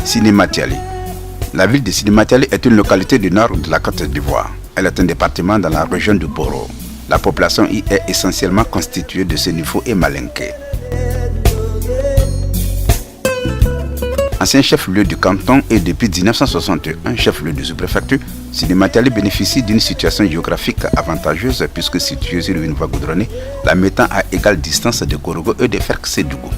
Sinématiali. La ville de Sinématiali est une localité du nord de la Côte d'Ivoire. Elle est un département dans la région du Poro. La population y est essentiellement constituée de Sénifo et Malinké. Ancien chef-lieu du canton et depuis 1961 chef-lieu de sous-préfecture, Sinématiali bénéficie d'une situation géographique avantageuse puisque située sur une voie goudronnée, la mettant à égale distance de Korogo et de Ferksédougou.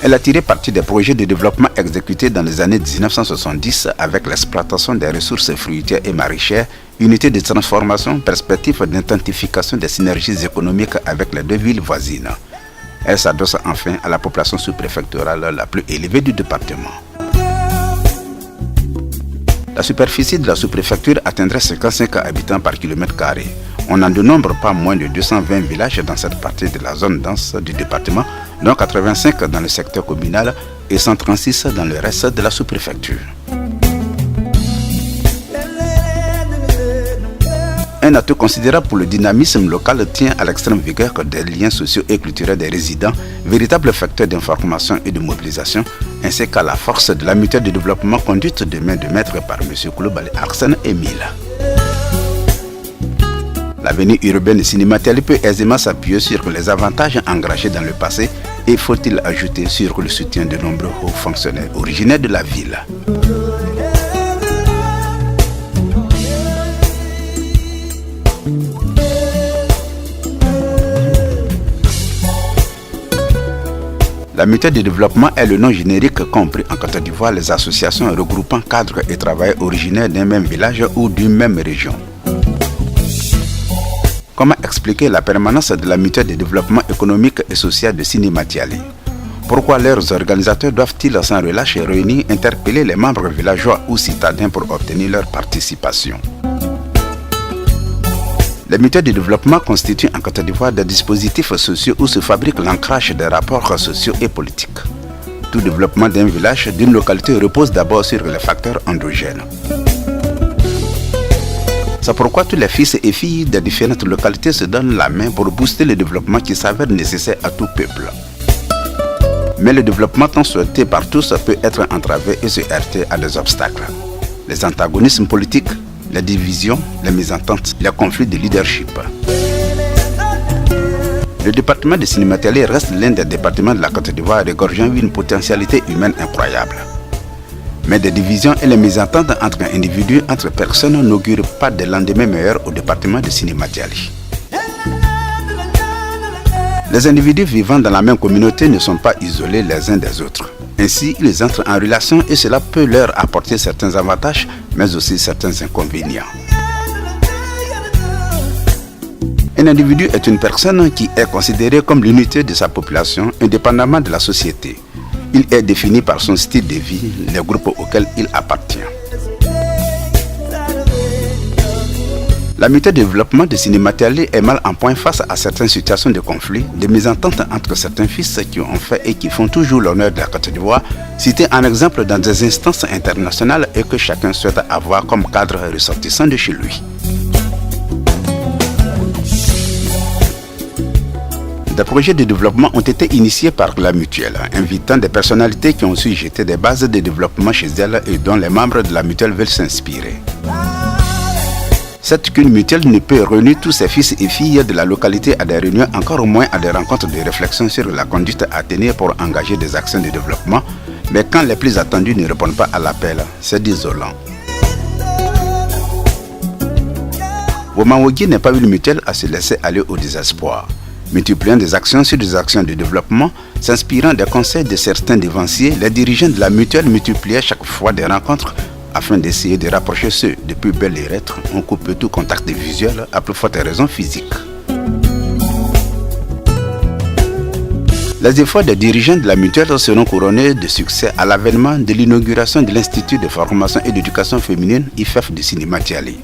Elle a tiré parti des projets de développement exécutés dans les années 1970 avec l'exploitation des ressources fruitières et maraîchères, unité de transformation, perspective d'intensification des synergies économiques avec les deux villes voisines. Elle s'adosse enfin à la population sous-préfectorale la plus élevée du département. La superficie de la sous-préfecture atteindrait 55 habitants par kilomètre carré. On n'en dénombre pas moins de 220 villages dans cette partie de la zone dense du département, dont 85 dans le secteur communal et 136 dans le reste de la sous-préfecture. Un atout considérable pour le dynamisme local tient à l'extrême vigueur des liens sociaux et culturels des résidents, véritable facteur d'information et de mobilisation, ainsi qu'à la force de la mutuelle de développement conduite de main de maître par M. Koulibaly Arsène Émile. L'avenir urbaine de Sinématiali peut aisément s'appuyer sur les avantages engrangés dans le passé et faut-il ajouter sur le soutien de nombreux hauts fonctionnaires originaires de la ville. La mutuelle de développement est le nom générique compris en Côte d'Ivoire les associations regroupant cadres et travailleurs originaires d'un même village ou d'une même région. Comment expliquer la permanence de la mutuelle de développement économique et social de Sinématiali? Pourquoi leurs organisateurs doivent-ils sans relâche réunir, interpeller les membres villageois ou citadins pour obtenir leur participation? Les mutuelles de développement constituent en Côte d'Ivoire des dispositifs sociaux où se fabrique l'ancrage des rapports sociaux et politiques. Tout développement d'un village, d'une localité repose d'abord sur les facteurs endogènes. C'est pourquoi tous les fils et filles des différentes localités se donnent la main pour booster le développement qui s'avère nécessaire à tout peuple. Mais le développement tant souhaité par tous peut être entravé et se heurter à des obstacles. Les antagonismes politiques, les divisions, les mésententes, les conflits de leadership. Le département de Sinématiali reste l'un des départements de la Côte d'Ivoire regorgeant d'une potentialité humaine incroyable. Mais des divisions et les mésententes entre individus, entre personnes n'augurent pas de lendemain meilleur au département de Sinématiali. Les individus vivant dans la même communauté ne sont pas isolés les uns des autres. Ainsi, ils entrent en relation et cela peut leur apporter certains avantages, mais aussi certains inconvénients. Un individu est une personne qui est considérée comme l'unité de sa population, indépendamment de la société. Il est défini par son style de vie, les groupes auxquels il appartient. La mutuelle de développement de Sinématiali est mal en point face à certaines situations de conflit, de mésententes entre certains fils qui ont fait et qui font toujours l'honneur de la Côte d'Ivoire, cités en exemple dans des instances internationales et que chacun souhaite avoir comme cadre ressortissant de chez lui. Des projets de développement ont été initiés par la mutuelle, invitant des personnalités qui ont su jeter des bases de développement chez elles et dont les membres de la mutuelle veulent s'inspirer. C'est qu'une mutuelle ne peut réunir tous ses fils et filles de la localité à des réunions, encore moins à des rencontres de réflexion sur la conduite à tenir pour engager des actions de développement, mais quand les plus attendus ne répondent pas à l'appel, c'est désolant. Womawogi n'est pas une mutuelle à se laisser aller au désespoir. Multipliant des actions sur des actions de développement, s'inspirant des conseils de certains dévanciers, les dirigeants de la mutuelle multipliaient chaque fois des rencontres afin d'essayer de rapprocher ceux de plus belles lettres. On coupe tout contact visuel à plus forte raison physique. Les efforts des dirigeants de la mutuelle seront couronnés de succès à l'avènement de l'inauguration de l'Institut de formation et d'éducation féminine IFEF de Sinématiali.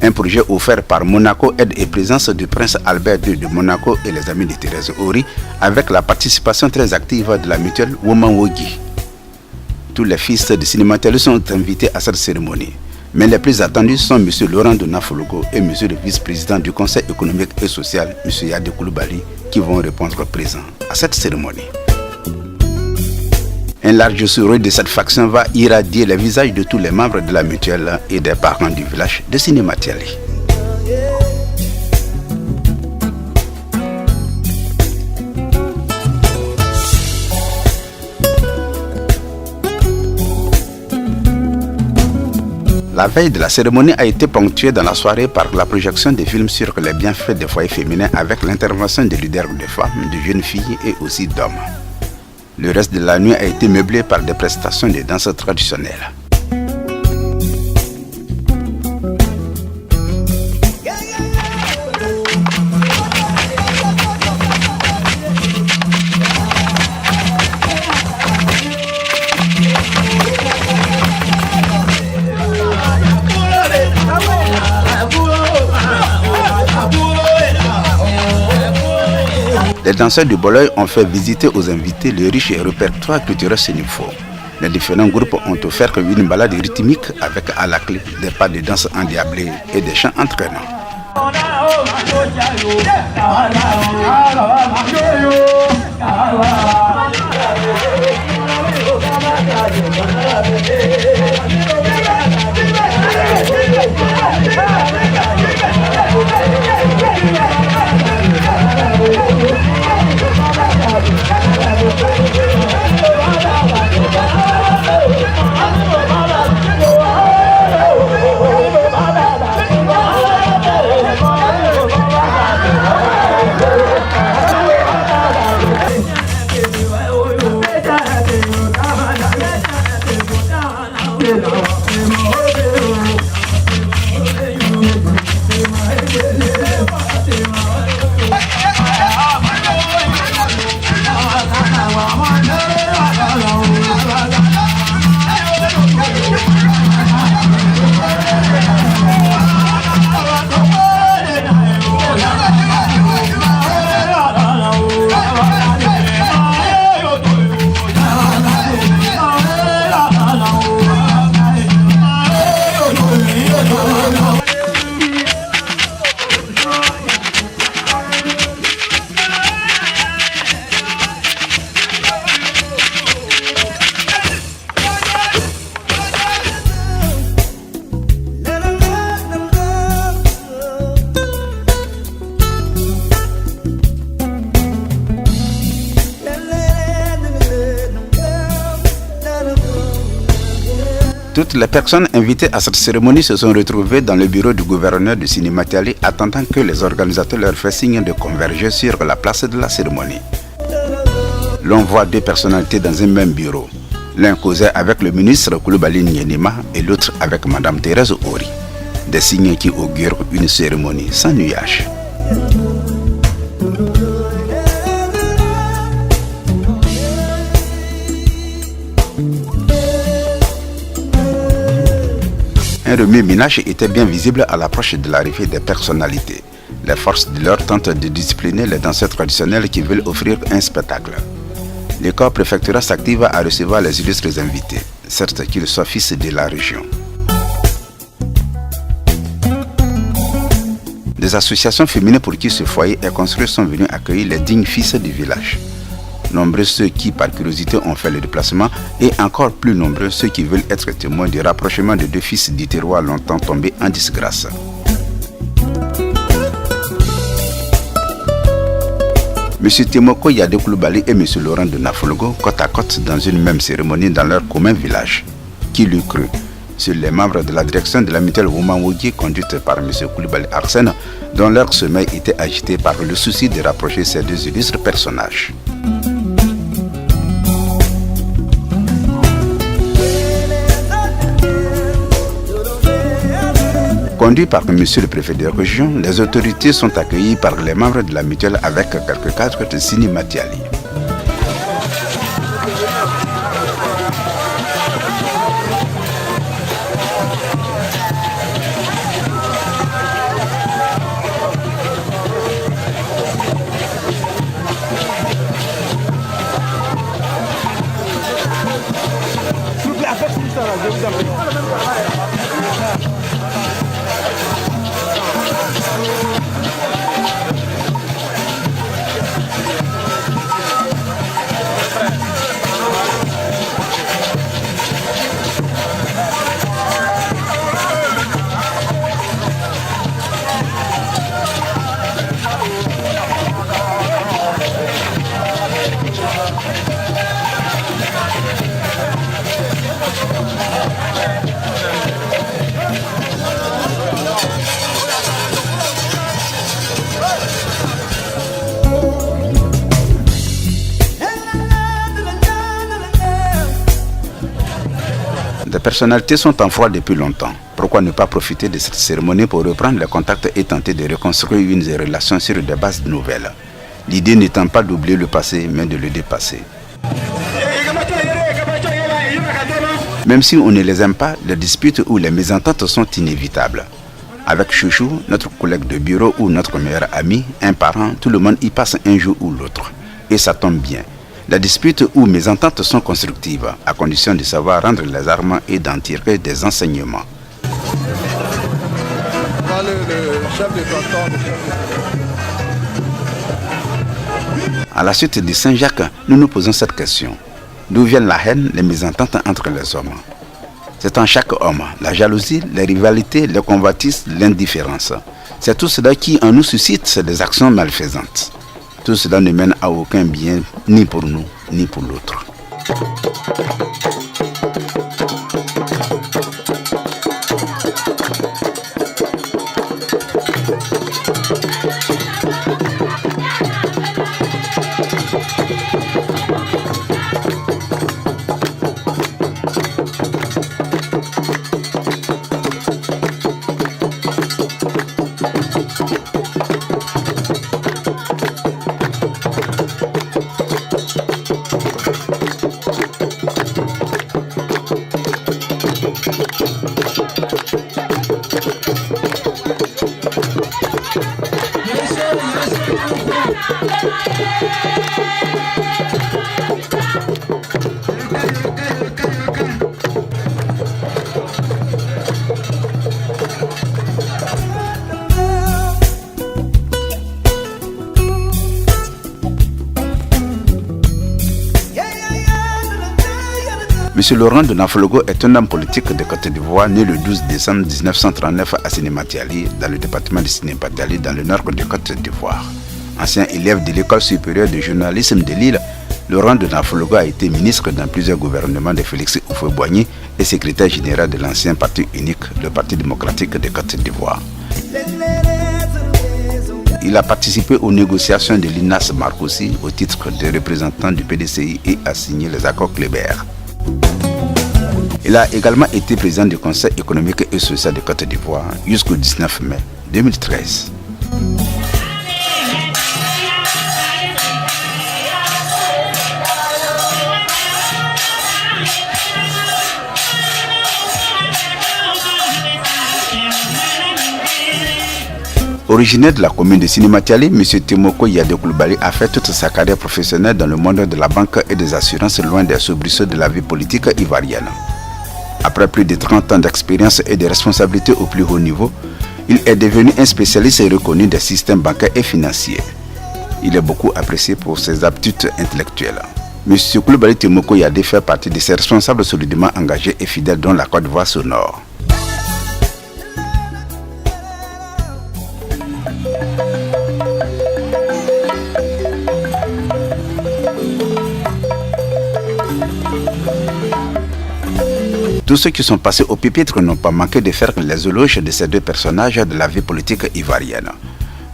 Un projet offert par Monaco Aide et présence du prince Albert II de Monaco et les amis de Thérèse Ori avec la participation très active de la mutuelle Womawogi. Tous les fils de Sinématiali sont invités à cette cérémonie. Mais les plus attendus sont M. Laurent Donafologo et M. le vice-président du Conseil économique et social, M. Yadé Koulibaly, qui vont répondre présents à cette cérémonie. Un large sourire de satisfaction va irradier les visages de tous les membres de la mutuelle et des parents du village de Sinématiali. La veille de la cérémonie a été ponctuée dans la soirée par la projection des films sur les bienfaits des foyers féminins avec l'intervention de leaders de femmes, de jeunes filles et aussi d'hommes. Le reste de la nuit a été meublé par des prestations de danse traditionnelles. Les danseurs du Boloy ont fait visiter aux invités le riche répertoire culturel sénéfo. Les différents groupes ont offert une balade rythmique avec à la clé des pas de danse endiablés et des chants entraînants. Toutes les personnes invitées à cette cérémonie se sont retrouvées dans le bureau du gouverneur de Sinématiali attendant que les organisateurs leur fassent signe de converger sur la place de la cérémonie. L'on voit deux personnalités dans un même bureau. L'un causait avec le ministre Coulibaly Nyenima et l'autre avec Madame Thérèse Ori. Des signes qui augurent une cérémonie sans nuage. Un remue-ménage était bien visible à l'approche de l'arrivée des personnalités. Les forces de l'ordre tentent de discipliner les danseurs traditionnels qui veulent offrir un spectacle. Le corps préfectoral s'active à recevoir les illustres invités, certes qu'ils soient fils de la région. Des associations féminines pour qui ce foyer est construit sont venues accueillir les dignes fils du village. Nombreux ceux qui, par curiosité, ont fait le déplacement et encore plus nombreux ceux qui veulent être témoins du rapprochement de deux fils du terroir longtemps tombés en disgrâce. M. Timoko Yade Coulibaly et M. Laurent de Nafolgo, côte à côte dans une même cérémonie dans leur commun village. Qui l'eût cru? Sur les membres de la direction de la mutuelle Woman Wogi conduite par M. Coulibaly Arsène, dont leur sommeil était agité par le souci de rapprocher ces deux illustres personnages. Conduit par M. le préfet de région, les autorités sont accueillies par les membres de la mutuelle avec quelques cadres de Sinématiali. Des personnalités sont en froid depuis longtemps. Pourquoi ne pas profiter de cette cérémonie pour reprendre les contacts et tenter de reconstruire une relation sur des bases nouvelles? L'idée n'étant pas d'oublier le passé, mais de le dépasser. Même si on ne les aime pas, les disputes ou les mésententes sont inévitables. Avec Chouchou, notre collègue de bureau ou notre meilleur ami, un parent, tout le monde y passe un jour ou l'autre. Et ça tombe bien. Les disputes ou mésententes sont constructives, à condition de savoir rendre les armes et d'en tirer des enseignements. À la suite de Saint-Jacques, nous nous posons cette question. D'où viennent la haine, les mésententes entre les hommes? C'est en chaque homme, la jalousie, les rivalités, les convoitises, l'indifférence. C'est tout cela qui en nous suscite des actions malfaisantes. Tout cela ne mène à aucun bien, ni pour nous, ni pour l'autre. M. Laurent de Nafologo est un homme politique de Côte d'Ivoire né le 12 décembre 1939 à Sénématiali, dans le département de Sénématiali, dans le nord de Côte d'Ivoire. Ancien élève de l'école supérieure de journalisme de Lille, Laurent de Nafologo a été ministre dans plusieurs gouvernements de Félix Houphouët-Boigny et secrétaire général de l'ancien parti unique, le Parti démocratique de Côte d'Ivoire. Il a participé aux négociations de l'INAS Marcoussi au titre de représentant du PDCI et a signé les accords Kléber. Il a également été président du Conseil économique et social de Côte d'Ivoire jusqu'au 19 mai 2013. Originaire de la commune de Sénématiali, M. Temoko Yade Koulibaly a fait toute sa carrière professionnelle dans le monde de la banque et des assurances, loin des soubresauts de la vie politique ivoirienne. Après plus de 30 ans d'expérience et de responsabilités au plus haut niveau, il est devenu un spécialiste et reconnu des systèmes bancaires et financiers. Il est beaucoup apprécié pour ses aptitudes intellectuelles. M. Koulibaly Temoko Yade fait partie de ces responsables solidement engagés et fidèles dont la Côte d'Ivoire s'honore. Tous ceux qui sont passés au pupitre n'ont pas manqué de faire les éloges de ces deux personnages de la vie politique ivoirienne.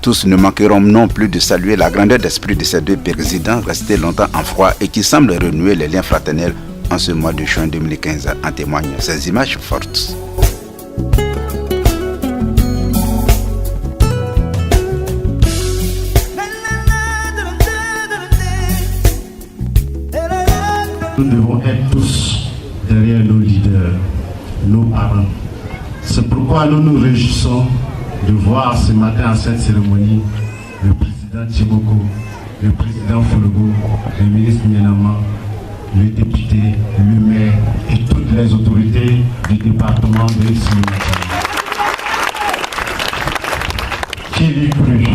Tous ne manqueront non plus de saluer la grandeur d'esprit de ces deux présidents restés longtemps en froid et qui semblent renouer les liens fraternels en ce mois de juin 2015, en témoignent ces images fortes. Nous devons être tous derrière nos leaders, nos parents. C'est pourquoi nous nous réjouissons de voir ce matin à cette cérémonie le président Tchiboko, le président Fologo, le ministre Nienama, le député, le maire et toutes les autorités du département de Sénématiali. Qui l'y cru?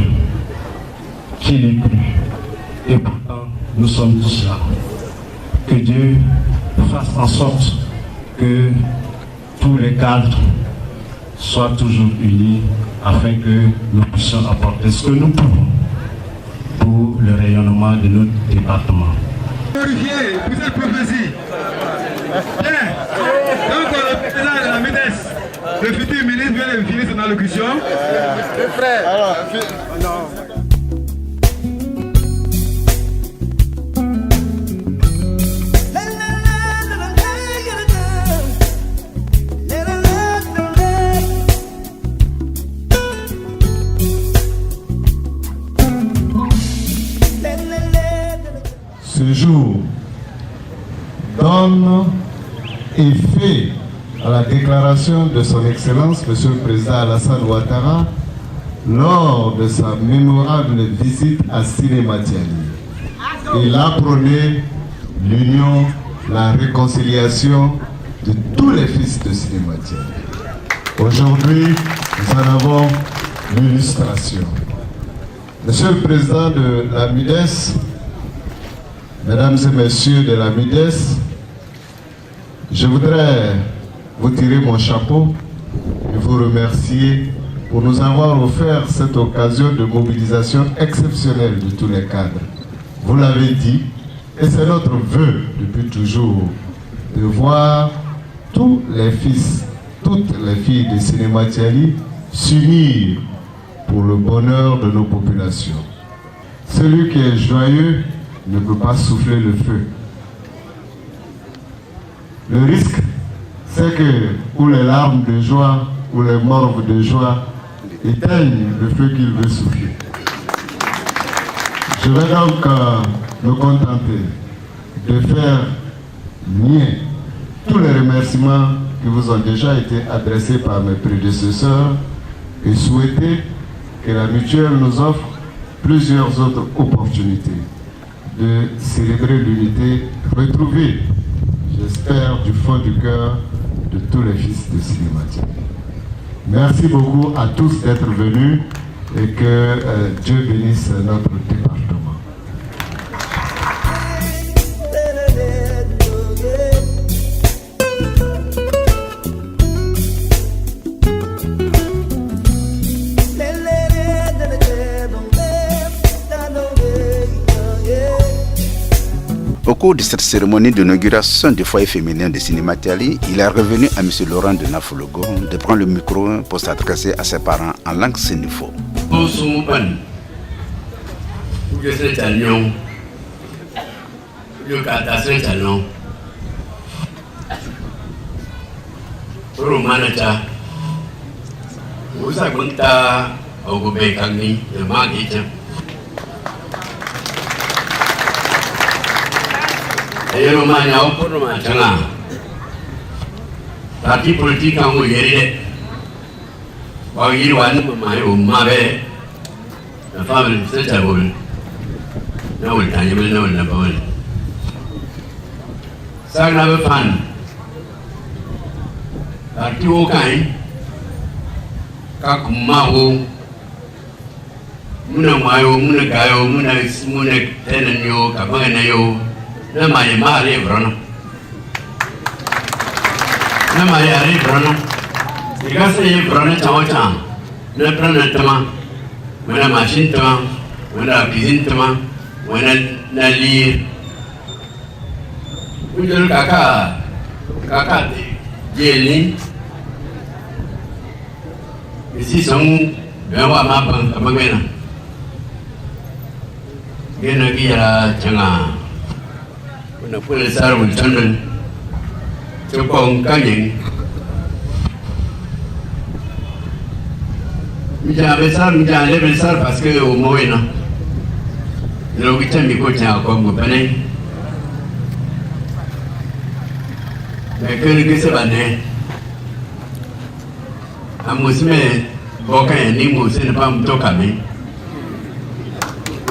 Qui l'y cru? Et pourtant, nous sommes tous là. Que Dieu fasse en sorte que tous les cadres soient toujours unis afin que nous puissions apporter ce que nous pouvons pour le rayonnement de notre département. Glorifié pour cette prophétie. Bien. Donc le président de la MEDES, le futur ministre vient de finir son allocution. Le frère. Alors, non. et fait à la déclaration de son Excellence, Monsieur le Président Alassane Ouattara, lors de sa mémorable visite à Sinématiali. Il a prôné l'union, la réconciliation de tous les fils de Sinématiali. Aujourd'hui, nous en avons l'illustration. Monsieur le Président de la MIDES, Mesdames et Messieurs de la MIDES, je voudrais vous tirer mon chapeau et vous remercier pour nous avoir offert cette occasion de mobilisation exceptionnelle de tous les cadres. Vous l'avez dit, et c'est notre vœu depuis toujours, de voir tous les fils, toutes les filles de Sinématiali s'unir pour le bonheur de nos populations. Celui qui est joyeux ne peut pas souffler le feu. Le risque, c'est que ou les larmes de joie ou les morves de joie éteignent le feu qu'il veut souffler. Je vais donc me contenter de faire mien tous les remerciements qui vous ont déjà été adressés par mes prédécesseurs et souhaiter que la mutuelle nous offre plusieurs autres opportunités de célébrer l'unité retrouvée, j'espère, du fond du cœur de tous les fils de Sinématiali. Merci beaucoup à tous d'être venus et que Dieu bénisse notre département. Au cours de cette cérémonie d'inauguration du foyer féminin de Sinématiali, il est revenu à M. Laurent de Nafologo de prendre le micro pour s'adresser à ses parents en langue sénifo. Parti politique en haut, il la femme, c'est un boule. Non, il n'y a pas de boule. Ça n'a pas fan. Parti au caïn, Kakumao, Munamayo, Munagayo, Munak, Tenanyo, Kabanayo. Na mai mari brono na mai ari brono diga se brono chao chang na brono tama mana machine tama mana cuisine tama mana nalir ujul kakak jeli isi song bawa mapang kamagena gena kira changa na pula sar mun chandan chokong kanyeng mija le besar parce que au moyena lo que mi coche a comme pané mais que se bané amusme boka ni mo se ne pas me toka me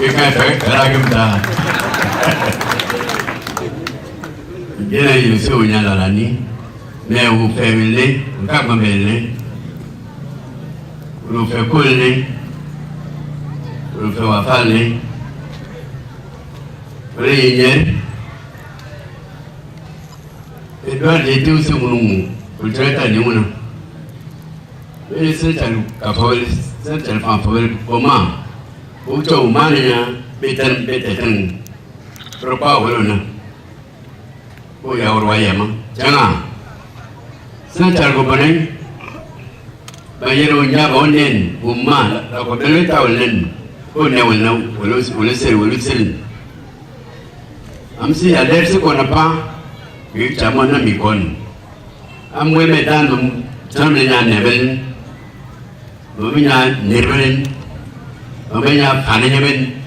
et quand fait ragam il y a eu ce qu'il y a dans l'année, mais vous faites le lait, vous faites le lait, vous faites couler, vous faites wafaler, vous faites yénier. Et doit être aussi mon vous traitez à l'humain. Mais c'est un café, c'est un fanfare, comment vous trouvez mania, bétan, pourquoi vous l'avez? Oh ya orwayama jangan sencar ko baneng bayero nya bonen umma la ko dele tawlen ko newul naw wala sel am si aler se ko na pa yi chamona mi kon am we medan dum chamle nya nebel bo nya nebelen bo nya phane nyeben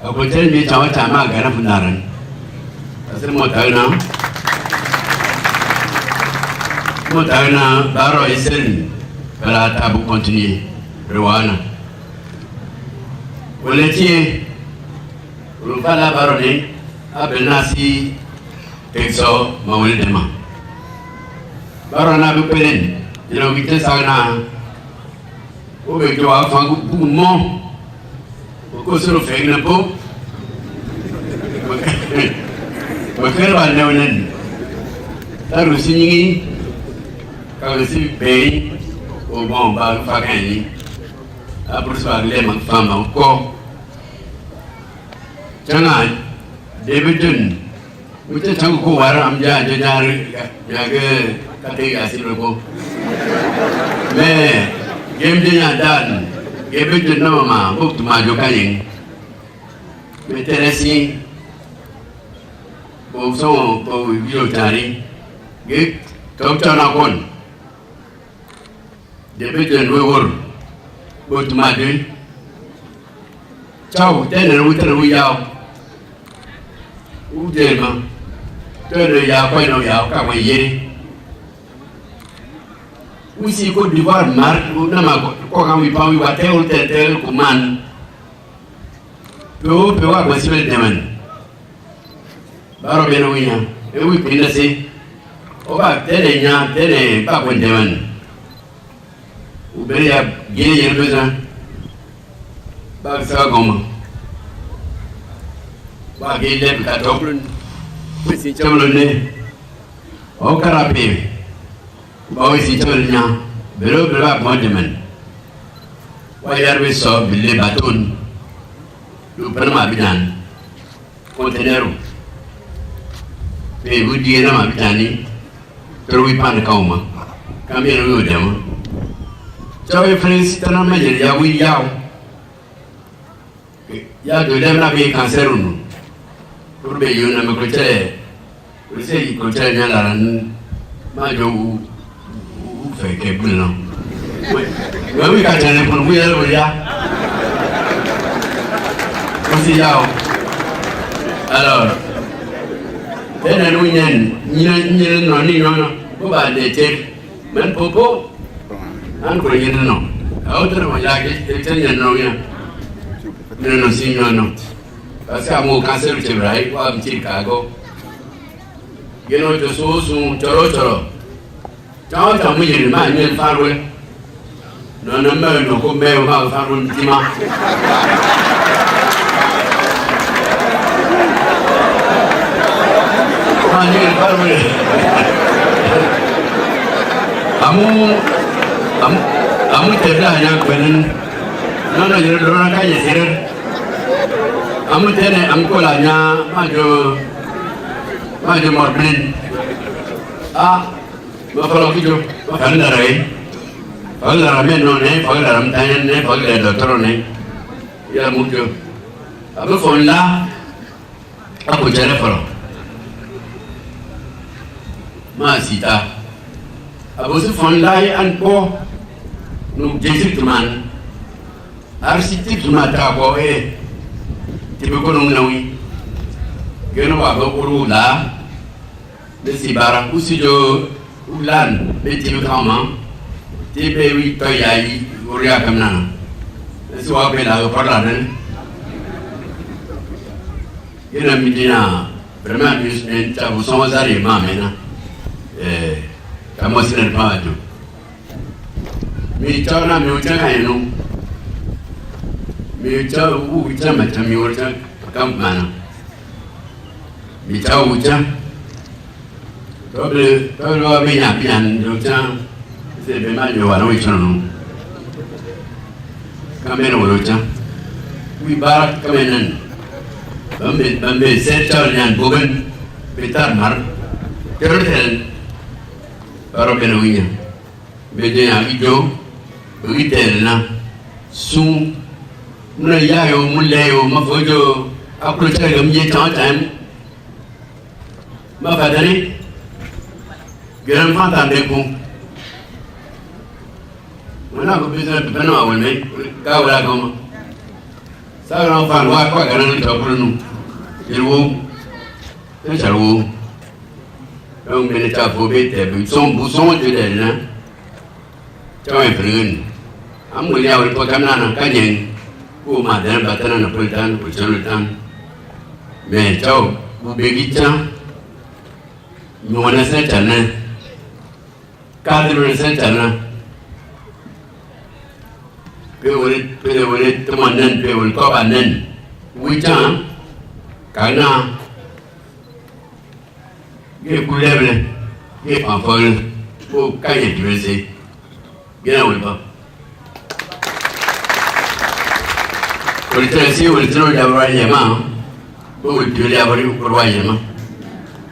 ko tel mi chawa chama gara fundaran Asal mau tahu na, Montana, Baro et Sen, la table continue, Rwanda. Au laitier, le Fala Baronne, à Benassi, Texo, Maouledema. Barona Bupelen, il a invité Sana, au Béjoa, Fangou Poumon, au Kosovo Fegnapo, au Kerba Neonen, la Russie. Quand je suis payé au bon bar Fagani, après ça, les femmes encore. Jangan, David Jun, vous êtes un coup à Ramja, mais Game de Yandan, David Jun, non, ma, book to my Jokaning. Mais Tennessee, au son, au Yotari, Git, Tom David and we were go to my day. Ciao, then we tell we out. Who did ma? Turn the yao, quite no yao, come away. We see good divide mark, who never go we found we were tell command. Go to what was well demon. Barobenoia, and we pin the say. Oh, back then, back when demon. Uberia gay and better. Bagsagoma. Bagay left Catoplan with each other. O Carape. Boys each other now. Below the back monument. Why are we so Billy Baton? You Panama Bidan. Contenero. They would be in Abitani. Through Panacoma. Come here with them. Cháu friends tana major ya wi yao ya do dem na be cancer nu pour be yo na me ko tele o se ko tele nya la ma jo u fe ke buno we ka tele pour wi ya o si yao alors tena nu nyen nyen no ni no ko ba de te men popo an ko yendo no auto no ya ke tenya no ya no si no asa mo cancer cerebral wa mti kago geno to so choro chao ta mo yiri ma ni faru no me no ko me ma faru mtima ma ni faru amu tebla hanya kwenen nana jere dora kaya sere amu tene amko la nya majo morblin ma falo kijo ma fanda rai men no ne fagla ram tayen ne fagla doctor ne ya mujo abu fonla abu jere falo ma sita abu su fonla an ko nu Jésus man architecte mata ko tibe ko nu nawi geno wa ko la de sibara usijo ulan be tibe kama tibe wi to yayi uriya kamna so wa be la ko la den gena midina vraiment bien ta vous sont arrivés maintenant kama sina pas du mi chana mi uchana eno mi cha ucha macha mi ucha kampana mi cha ucha doble todo bien bien ucha se be ma yo wala ucha no kameno ucha wi barak kamenan bambe se cha nyan bogen betar mar terden baro benunya bede ya video Ritelna su na yayo muleo mafojo akulucha gamje time ma fadari gran fanta deku wana ko bisa beno awolme ka wala ko sa ran fan wa ko garan to kulnu irwo e charwo donc mais ta phobie te son bouson de là cho em phun am người nhau có cam nan cá nhân của mà đến bà tên là Puritan của Jonathan mẹ cháu bu begi cha nhona sẽ chả nè cá được sẽ chả nè Pele teman nan pele kau banan, wujud kerana dia kuliah dia pahal, kaya diversi, dia nak apa? Kalau kita dah berani mah, boleh dah berani mah.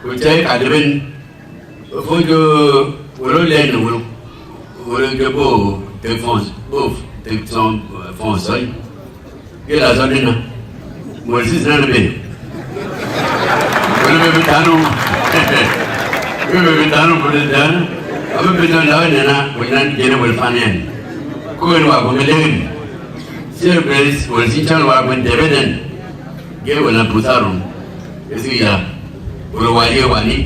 Kalau saya kadang foto, boleh jumpa telefon, son français. Et la zone là. Moi aussi c'est un peu. Vous le mettez dans. Vous le mettez dans pour le dans. Après peut-être là nana, on a dit qu'on va faire. Quoi on va faire le. C'est le président, on s'y tient on va faire des bédens. Qu'est-ce qu'on a pour ça ron? Est-ce qu'il y a pour le wali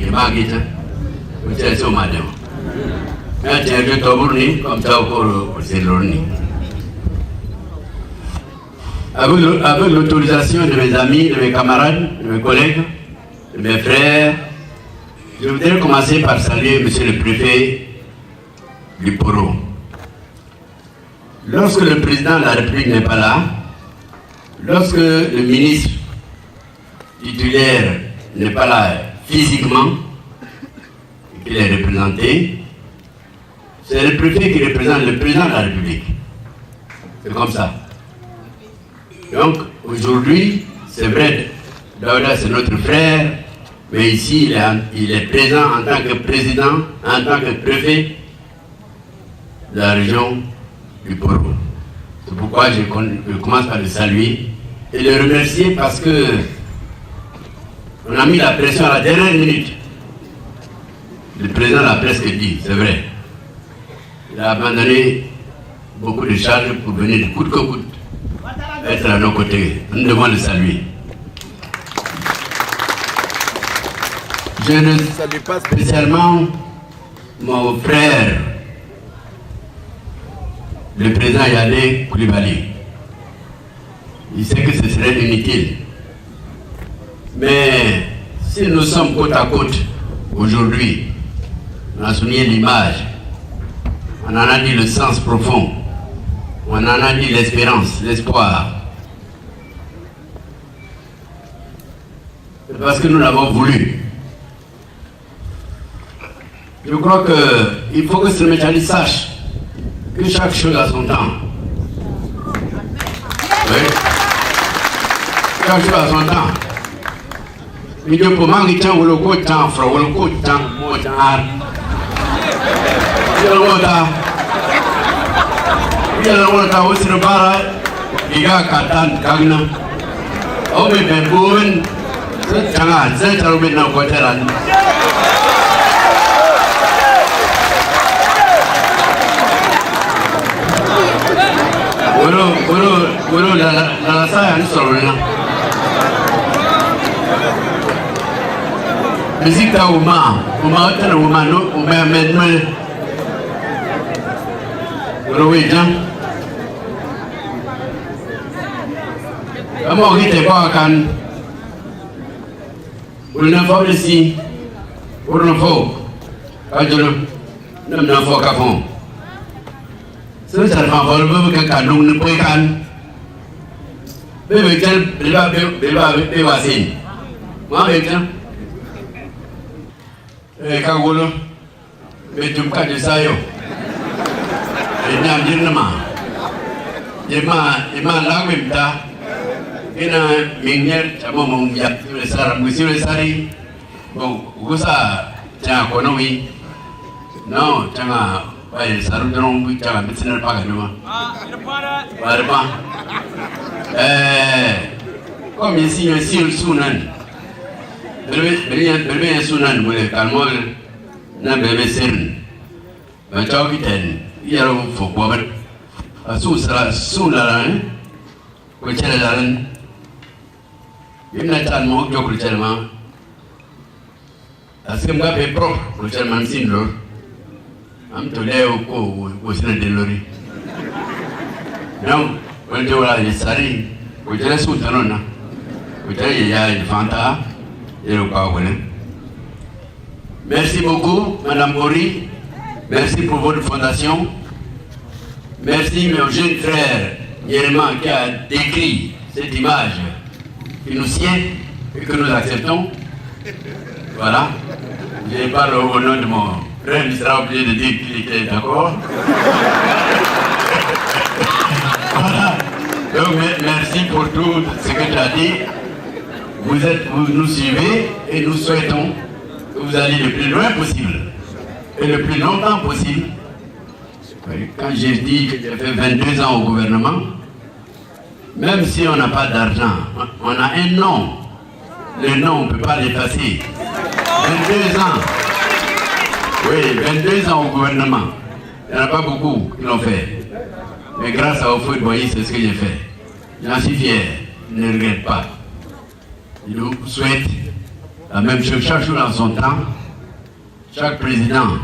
et magita. On tient sur madame. Mais tiens je t'oublie comme ça pour c'est l'orni. Avec l'autorisation de mes amis, de mes camarades, de mes collègues, de mes frères, je voudrais commencer par saluer monsieur le préfet du Poro. Lorsque le président de la République n'est pas là, lorsque le ministre titulaire n'est pas là physiquement, et qu'il est représenté, c'est le préfet qui représente le président de la République. C'est comme ça. Donc, aujourd'hui, c'est vrai, Daouda c'est notre frère, mais ici, il est présent en tant que président, en tant que préfet de la région du Poro. C'est pourquoi je commence par le saluer et le remercier parce que on a mis la pression à la dernière minute. Le président l'a presque dit, c'est vrai. Il a abandonné beaucoup de charges pour venir de coûte que coûte être à nos côtés. Nous devons le saluer. Je ne salue pas spécialement mon frère, le président Yadé Koulibaly. Il sait que ce serait inutile. Mais si nous sommes côte à côte aujourd'hui, on a souligné l'image, on en a dit le sens profond. On en a dit l'espérance, l'espoir. C'est parce que nous l'avons voulu. Je crois qu'il faut que ce métier sache que chaque chose a son temps. Oui. Chaque chose a son temps. Il ne peut pas dire que le coup temps, le coup temps, le temps. Dia orang tahu serbara, tiga katan kagna. Oh bebun, jangan saya terlalu benar kotoran. Guru dalam saya ni soalnya. Mesti tahu umah tu umah nu umah menmel. Guru wijam. Kamu kita akan ulna fau desi, ulna fau, kajian, nama fau kafon. Sebentar fau berbuka kandung nepoikan, berbuka bewasin, mana itu? Kagulu, berjumpa di saya. Ini ambil nama, ima lagu minta. Ina minyer cuma mengiap sari, gusa jangan konowi, no jangan bayi saru dorong jangan bersih pakai dulu. Berapa? Kau mesti sunan, berbeda sunan boleh kalau nak berbeza, macam kita ni, ia orang fokus sunan, kerja jalan. Ini nak mau jauh kerja mana? Parce que moi, je suis propre, je suis un petit peu. Je suis un peu donc, quand je vois les salines, je suis un soutenant. Il y a une fanta et le Paoulin. Merci beaucoup, Madame Mori. Merci pour votre fondation. Merci, mon jeune frère Yerman, qui a décrit cette image qui nous sied et que nous acceptons. Voilà. Je parle au nom de mon frère, il sera obligé de dire qu'il était d'accord. Voilà. Donc, merci pour tout ce que tu as dit. Vous nous suivez et nous souhaitons que vous allez le plus loin possible et le plus longtemps possible. Quand j'ai dit que j'ai fait 22 ans au gouvernement, même si on n'a pas d'argent, on a un nom. Le nom, on ne peut pas l'effacer. 22 ans. Oui, 22 ans au gouvernement. Il n'y en a pas beaucoup qui l'ont fait. Mais grâce à Ofoui Boyi, c'est ce que j'ai fait. J'en suis fier. Ne regrette pas. Je vous souhaite la même chose chaque jour en son temps. Chaque président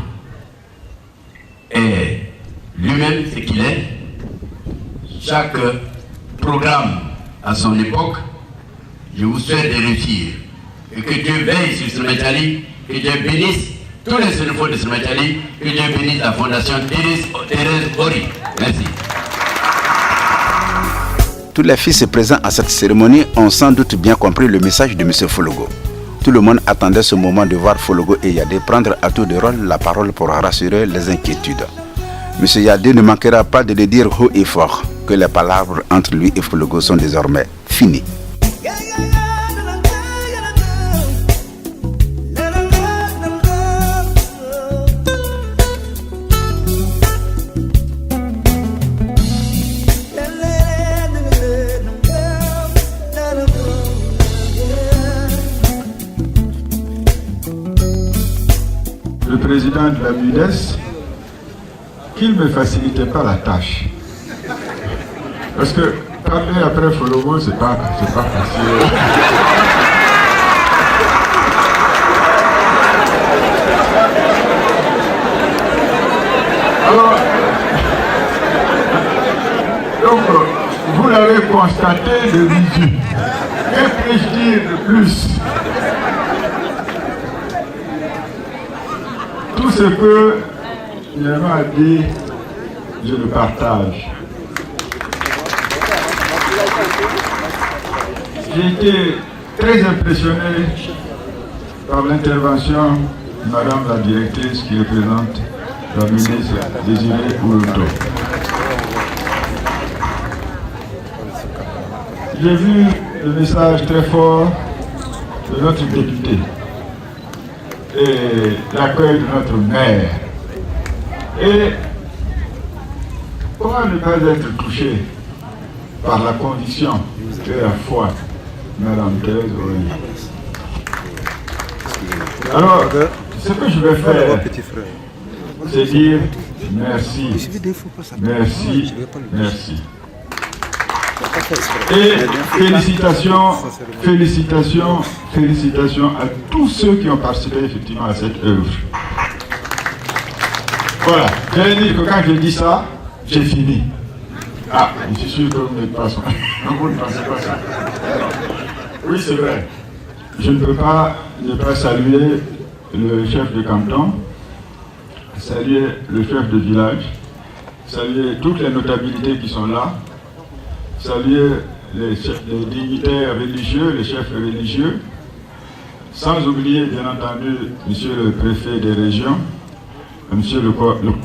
est lui-même ce qu'il est. Chaque programme à son époque. Je vous souhaite de réussir. Et que Dieu veille sur Semetali, que Dieu bénisse tous les sénéfaux de Semetali, que Dieu bénisse la fondation Thérèse Ori. Merci. Tous les fils présents à cette cérémonie ont sans doute bien compris le message de M. Fologo. Tout le monde attendait ce moment de voir Fologo et Yadé prendre à tour de rôle la parole pour rassurer les inquiétudes. M. Yadé ne manquera pas de le dire haut et fort que les palabres entre lui et Fologo sont désormais finies. Le président de la MUDES, qu'il ne me facilitait pas la tâche. Parce que parler après Fologo, c'est pas facile. Alors, donc, vous l'avez constaté de visu. Que puis-je dire de plus? Tout ce que Yerman a dit, je le partage. J'ai été très impressionné par l'intervention de Madame la directrice qui représente la ministre Désirée Oulouto. J'ai vu le message très fort de notre député et l'accueil de notre maire. Et comment ne pas être touché par la condition et la foi de Mme Thérèse Ori. Alors, ce que je vais faire, c'est dire merci, merci, merci. Et félicitations, félicitations, félicitations à tous ceux qui ont participé effectivement à cette œuvre. Voilà, j'allais dire que quand je dis ça, j'ai fini. Ah, je suis sûr que vous n'êtes pas ça. Vous ne pensez pas ça. Oui, c'est vrai. Je ne peux pas ne pas saluer le chef de canton, saluer le chef de village, saluer toutes les notabilités qui sont là, saluer les dignitaires religieux, les chefs religieux, sans oublier bien entendu monsieur le préfet des régions,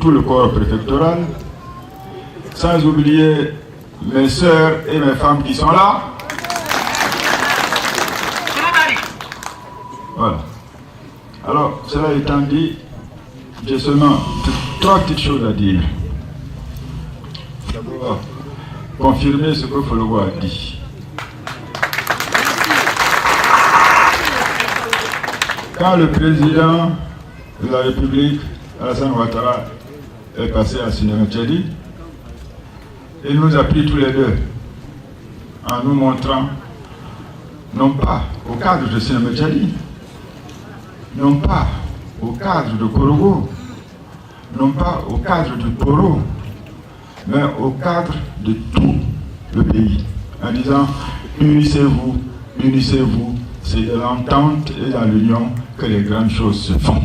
tout le corps préfectoral, sans oublier mes sœurs et mes femmes qui sont là. Voilà. Alors, cela étant dit, j'ai seulement trois petites choses à dire. D'abord, confirmer ce que Fologo a dit. Quand le président de la République, Alassane Ouattara, est passé à Sinémetjeli, il nous a pris tous les deux en nous montrant, non pas au cadre de Sinémetjeli, non pas au cadre de Korogo, non pas au cadre de Toro, mais au cadre de tout le pays, en disant unissez-vous, unissez-vous, c'est de l'entente et dans l'union que les grandes choses se font.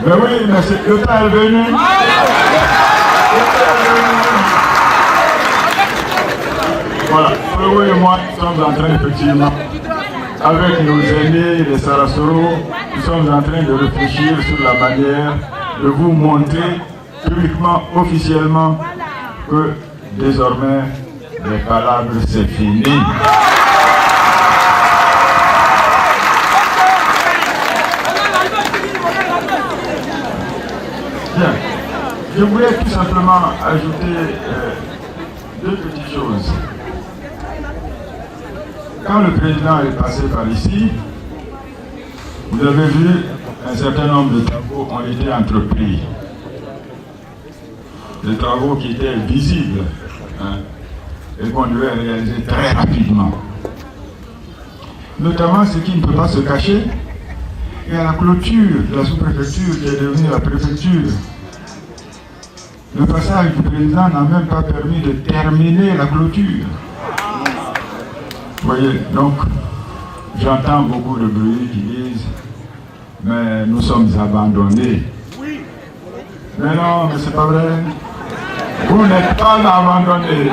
Mais oui, mais le temps est venu. Voilà, Korogo et moi, nous sommes en train effectivement, avec nos aînés, les Sarasoro, nous sommes en train de réfléchir sur la manière de vous montrer publiquement, officiellement, que désormais, les palabres, c'est fini. Bien. Je voulais tout simplement ajouter deux petites choses. Quand le président est passé par ici, vous avez vu un certain nombre de travaux ont été entrepris. Des travaux qui étaient visibles et qu'on devait réaliser très rapidement. Notamment ce qui ne peut pas se cacher, et à la clôture de la sous-préfecture qui est devenue la préfecture. Le passage du président n'a même pas permis de terminer la clôture. Vous voyez, donc, j'entends beaucoup de bruit qui disent « mais nous sommes abandonnés ». Mais non, mais c'est pas vrai. Vous n'êtes pas abandonnés.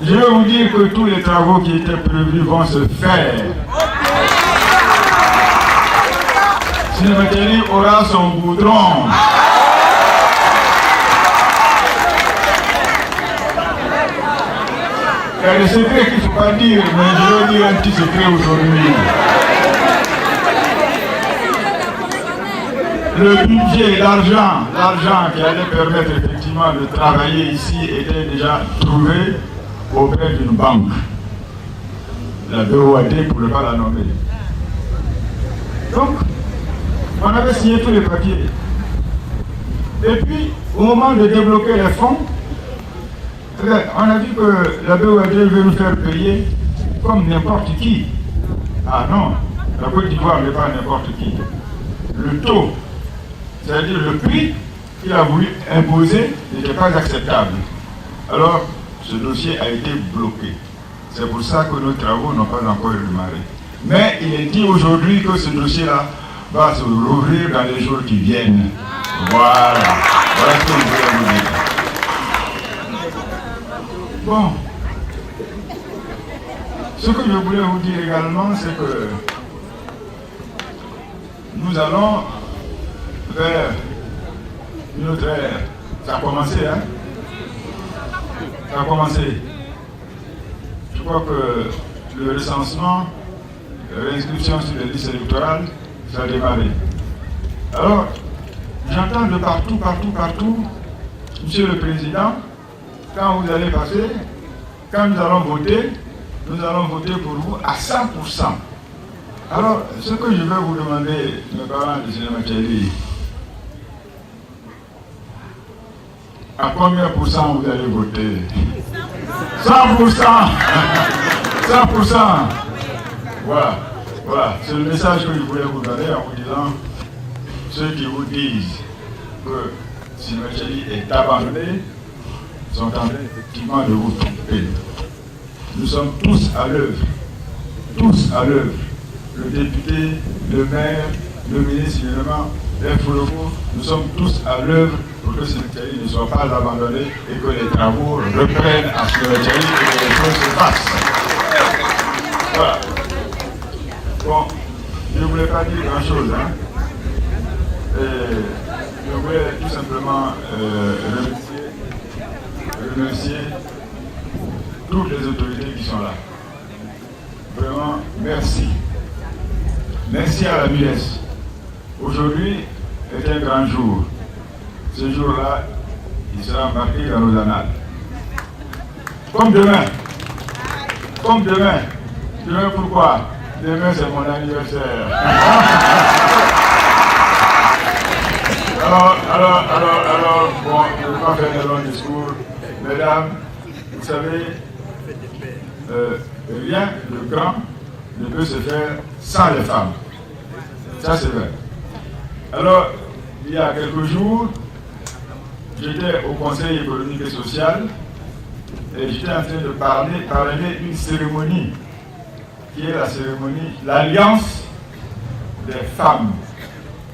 Je vais vous dire que tous les travaux qui étaient prévus vont se faire. Cinématérique aura son goudron. Il y a des secrets qu'il ne faut pas dire, mais je vais dire un petit secret aujourd'hui. Le budget, l'argent qui allait permettre effectivement de travailler ici était déjà trouvé auprès d'une banque. La BOAD pour ne pas la nommer. Donc, on avait signé tous les papiers. Et puis, au moment de débloquer les fonds, on a vu que la BOAD veut nous faire payer comme n'importe qui. Ah non, la Côte d'Ivoire n'est pas n'importe qui. Le taux, c'est-à-dire le prix qu'il a voulu imposer, n'était pas acceptable. Alors, ce dossier a été bloqué. C'est pour ça que nos travaux n'ont pas encore démarré. Mais il est dit aujourd'hui que ce dossier-là va se rouvrir dans les jours qui viennent. Voilà. Voilà ce que je voulais vous dire. Bon. Ce que je voulais vous dire également, c'est que nous allons vers une autre ère. Ça a commencé, hein? Ça a commencé. Je crois que le recensement, l'inscription sur les listes électorales, ça a démarré. Alors, j'entends de partout, Monsieur le Président, quand vous allez passer, quand nous allons voter pour vous à 100%. Alors, ce que je vais vous demander, mes parents de Cinématérique, à combien % vous allez voter? 100%. 100%. Voilà. C'est le message que je voulais vous donner en vous disant, ceux qui vous disent que Cinématérique est abandonné sont en train effectivement de vous tromper. Nous sommes tous à l'œuvre. Tous à l'œuvre. Le député, le maire, le ministre évidemment, les Fologo, nous sommes tous à l'œuvre pour que Cinématérique ne soit pas abandonné et que les travaux reprennent à Cinématérique et que les choses se fassent. Voilà. Bon, je ne voulais pas dire grand-chose, hein. Je voulais tout simplement remercier toutes les autorités qui sont là. Vraiment, merci. Merci à la MUES. Aujourd'hui est un grand jour. Ce jour-là, il sera marqué dans nos annales. Comme demain. Demain, pourquoi? Demain, c'est mon anniversaire. Alors, bon, je ne vais pas faire de long discours. Mesdames, vous savez, rien de grand ne peut se faire sans les femmes. Ça, c'est vrai. Alors, il y a quelques jours, j'étais au Conseil économique et social et j'étais en train de parler d'une cérémonie qui est la cérémonie, l'Alliance des femmes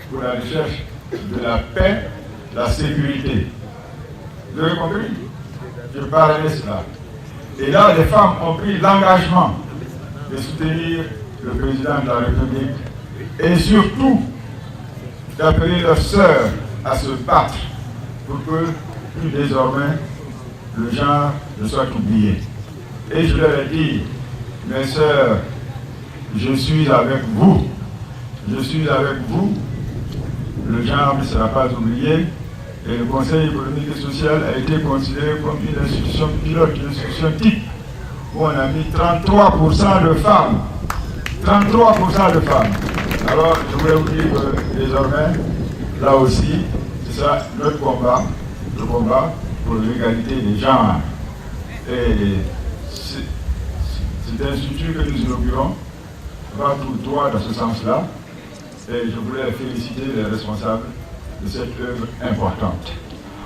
pour la recherche de la paix, la sécurité. Vous avez compris? Je parlais de cela. Et là, les femmes ont pris l'engagement de soutenir le président de la République et surtout d'appeler leurs sœurs à se battre pour que plus désormais le genre ne soit oublié. Et je leur ai dit, mes sœurs, je suis avec vous. Je suis avec vous. Le genre ne sera pas oublié. Et le Conseil économique et social a été considéré comme une institution pilote, une institution type, où on a mis 33% de femmes. 33% de femmes. Alors, je voulais vous dire que désormais, là aussi, c'est ça notre combat, le combat pour l'égalité des genres. Et c'est un institut que nous inaugurons, va tout droit dans ce sens-là. Et je voulais féliciter les responsables de cette œuvre importante.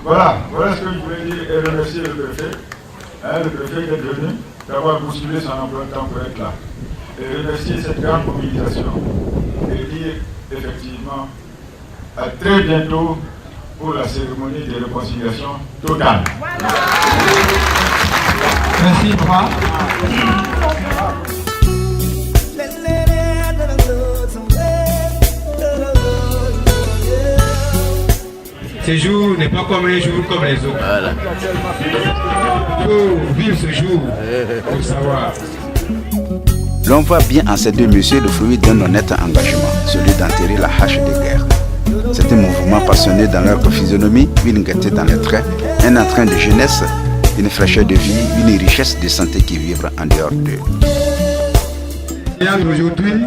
Voilà ce que je voulais dire et remercier le préfet. Le préfet d'être venu, d'avoir bousculé son emploi de temps pour être là. Et remercier cette grande mobilisation. Et dire effectivement à très bientôt pour la cérémonie de réconciliation totale. Merci, papa. Ce jour n'est pas comme un jour comme les autres. Voilà. Il faut vivre ce jour pour savoir. L'on voit bien en ces deux messieurs le fruit d'un honnête engagement, celui d'enterrer la hache de guerre. C'est un mouvement passionné dans leur physionomie, une gaieté dans les traits, un entrain de jeunesse, une fraîcheur de vie, une richesse de santé qui vibre en dehors d'eux. Aujourd'hui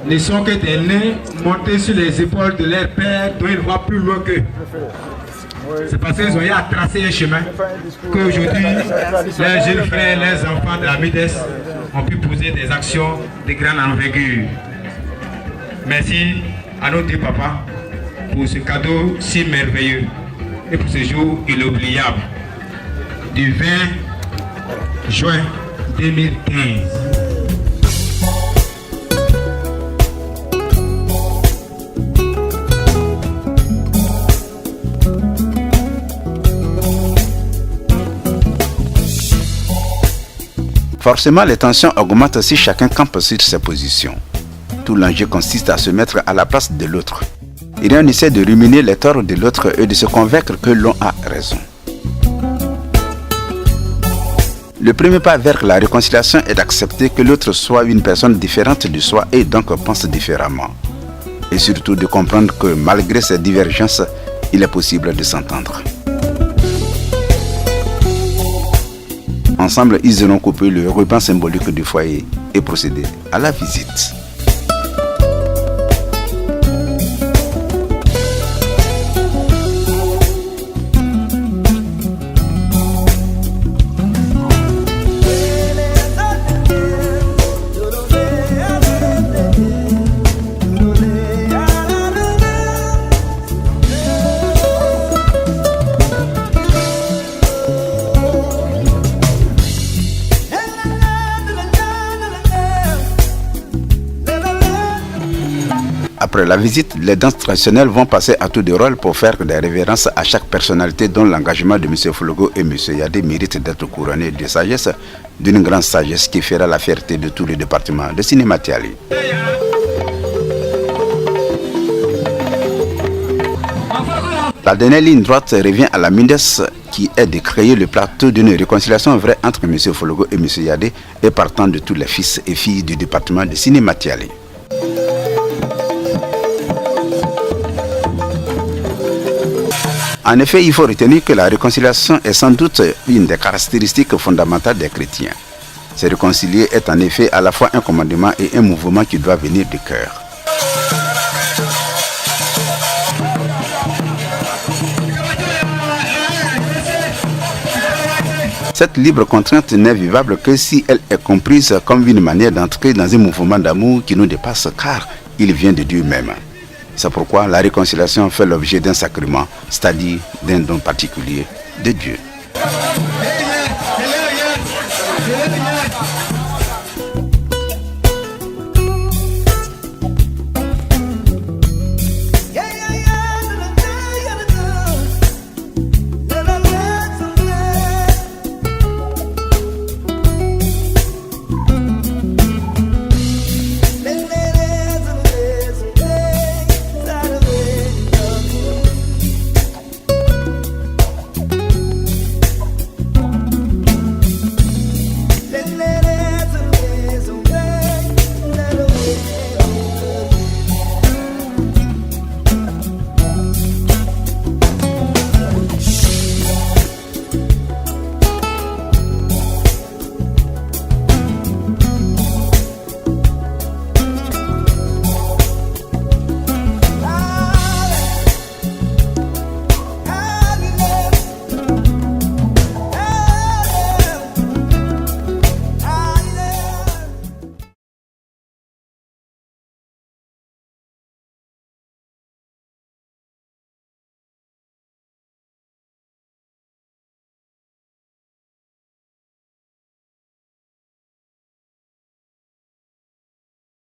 ne sont que des nez montés sur les épaules de leur père dont ils voient plus loin qu'eux. C'est parce qu'ils ont eu à tracer un chemin qu'aujourd'hui, leurs jeunes frères, leurs enfants de la MIDES ont pu poser des actions de grande envergure. Merci à nos deux papas pour ce cadeau si merveilleux et pour ce jour inoubliable du 20 juin 2015. Forcément, les tensions augmentent si chacun campe sur ses positions. Tout l'enjeu consiste à se mettre à la place de l'autre. Et on essaie de ruminer les torts de l'autre et de se convaincre que l'on a raison. Le premier pas vers la réconciliation est d'accepter que l'autre soit une personne différente de soi et donc pense différemment. Et surtout de comprendre que malgré ces divergences, il est possible de s'entendre. Ensemble, ils auront coupé le ruban symbolique du foyer et procédé à la visite. Après la visite, les danses traditionnelles vont passer à tour de rôle pour faire des révérences à chaque personnalité dont l'engagement de M. Fologo et M. Yadé mérite d'être couronné de sagesse, d'une grande sagesse qui fera la fierté de tout le département de Cinéma Tiali. La dernière ligne droite revient à la MIDES qui est de créer le plateau d'une réconciliation vraie entre M. Fologo et M. Yadé et partant de tous les fils et filles du département de Cinéma Tiali. En effet, il faut retenir que la réconciliation est sans doute une des caractéristiques fondamentales des chrétiens. Se réconcilier est en effet à la fois un commandement et un mouvement qui doit venir du cœur. Cette libre contrainte n'est vivable que si elle est comprise comme une manière d'entrer dans un mouvement d'amour qui nous dépasse, car il vient de Dieu même. C'est pourquoi la réconciliation fait l'objet d'un sacrement, c'est-à-dire d'un don particulier de Dieu.